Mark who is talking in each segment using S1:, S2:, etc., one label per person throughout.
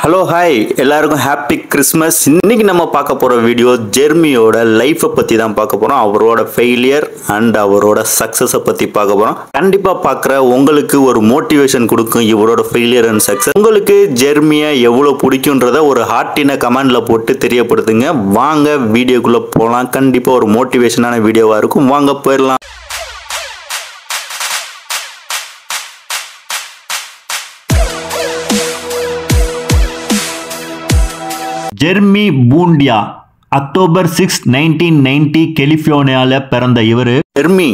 S1: Hello hi எல்லாருக்கும் happy Christmas. இன்னைக்கு நம்ம பார்க்க போகிற வீடியோ ஜெர்மியோட லைஃப்பை பற்றி தான் பார்க்க போகிறோம். அவரோட ஃபெயிலியர் அண்ட் அவரோட சக்ஸஸை பற்றி பார்க்க போகிறோம். கண்டிப்பாக பார்க்குற உங்களுக்கு ஒரு மோட்டிவேஷன் கொடுக்கும் இவரோட ஃபெயிலியர் அண்ட் சக்ஸஸ். உங்களுக்கு ஜெர்மியை எவ்வளோ பிடிக்குன்றத ஒரு ஹார்ட்டின கமெண்டில் போட்டு தெரியப்படுத்துங்க. வாங்க வீடியோக்குள்ளே போகலாம். கண்டிப்பாக ஒரு மோட்டிவேஷனான வீடியோவாக இருக்கும். வாங்க போயிடலாம். ஜெர்மி பூண்டியா அக்டோபர் 6, 1990 கலிஃபோர்னியாவில் பிறந்த இவர் ஜெர்மி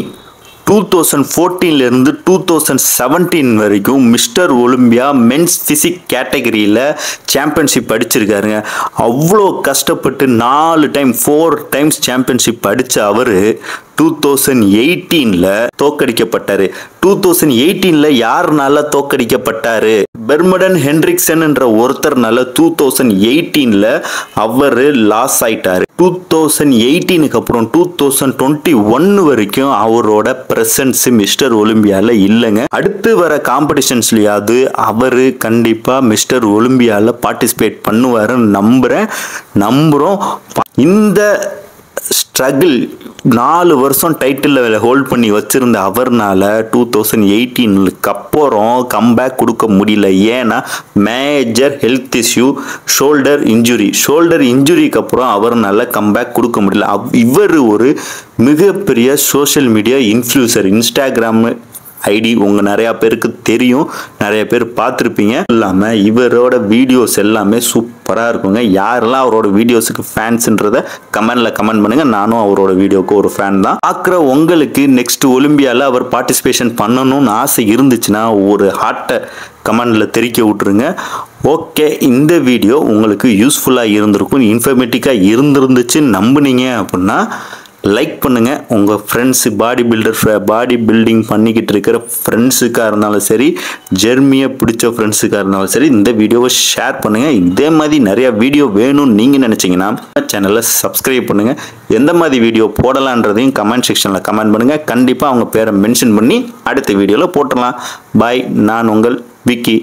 S1: 2014 இருந்து 2017 வரைக்கும் மிஸ்டர் ஒலிம்பியா மென்ஸ் ஃபிசிக் கேட்டகரியில் சாம்பியன்ஷிப் அடிச்சிருக்காருங்க. அவ்வளோ கஷ்டப்பட்டு 4 டைம்ஸ் சாம்பியன்ஷிப் அடித்த அவர் 2018 தோக்கடிக்கப்பட்டாரு. 2018 யாருனால தோக்கடிக்கப்பட்டாரு? பெர்மடன் ஹென்ரிக்சன் என்ற ஒருத்தர்னால 2018 அவர் லாஸ் ஆயிட்டாரு. 2018 அப்புறம் 2021 வரைக்கும் அவரோட பிரசன்ஸ் மிஸ்டர் ஒலிம்பியால இல்லைங்க. அடுத்து வர காம்படிஷன்ஸ்லயாவது அவரு கண்டிப்பா மிஸ்டர் ஒலிம்பியால பார்ட்டிசிபேட் பண்ணுவாருன்னு நம்புறோம். இந்த ஸ்ட்ரகிள் 4 வருஷம் டைட்டில் ஹோல்ட் பண்ணி வச்சிருந்த அவர்னால 2018 அப்புறம் கம்பேக் கொடுக்க முடியல. ஏன்னா மேஜர் ஹெல்த் இஷ்யூ, ஷோல்டர் இன்ஜுரிக்கு அப்புறம் அவர்னால கம்பேக் கொடுக்க முடியல. இவர் ஒரு மிகப்பெரிய social media influencer. Instagram ID உங்கள் நிறையா பேருக்கு தெரியும், நிறைய பேர் பார்த்துருப்பீங்க. இல்லாமல் இவரோட வீடியோஸ் எல்லாமே சூப்பராக இருக்குங்க. யாரெல்லாம் அவரோட வீடியோஸுக்கு ஃபேன்ஸுன்றதை கமெண்ட் பண்ணுங்கள். நானும் அவரோட வீடியோக்கு ஒரு ஃபேன் தான். பார்க்குற உங்களுக்கு நெக்ஸ்ட் ஒலிம்பியாவில் அவர் பார்ட்டிசிபேஷன் பண்ணணும்னு ஆசை இருந்துச்சுன்னா ஒரு ஹார்ட்டை கமெண்டில் தெரிக்க விட்ருங்க. ஓகே, இந்த வீடியோ உங்களுக்கு யூஸ்ஃபுல்லாக இருந்திருக்கும், இன்ஃபர்மேட்டிக்காக இருந்துச்சுன்னு நம்புனீங்க அப்படின்னா லைக் பண்ணுங்கள். உங்கள் ஃப்ரெண்ட்ஸு பாடி பில்டிங் பண்ணிக்கிட்டு இருக்கிற ஃப்ரெண்ட்ஸுக்காக இருந்தாலும் சரி, ஜெர்மியை பிடிச்ச ஃப்ரெண்ட்ஸுக்காக இருந்தாலும் சரி, இந்த வீடியோவை ஷேர் பண்ணுங்கள். இதே மாதிரி நிறையா வீடியோ வேணும்னு நீங்கள் நினச்சிங்கன்னா சேனலை சப்ஸ்கிரைப் பண்ணுங்கள். எந்த மாதிரி வீடியோ போடலான்றதையும் கமெண்ட் செக்ஷனில் கமெண்ட் பண்ணுங்கள். கண்டிப்பாக அவங்க பேரை மென்ஷன் பண்ணி அடுத்த வீடியோவில் போட்டுடலாம். பாய், நான் உங்கள் விக்கி.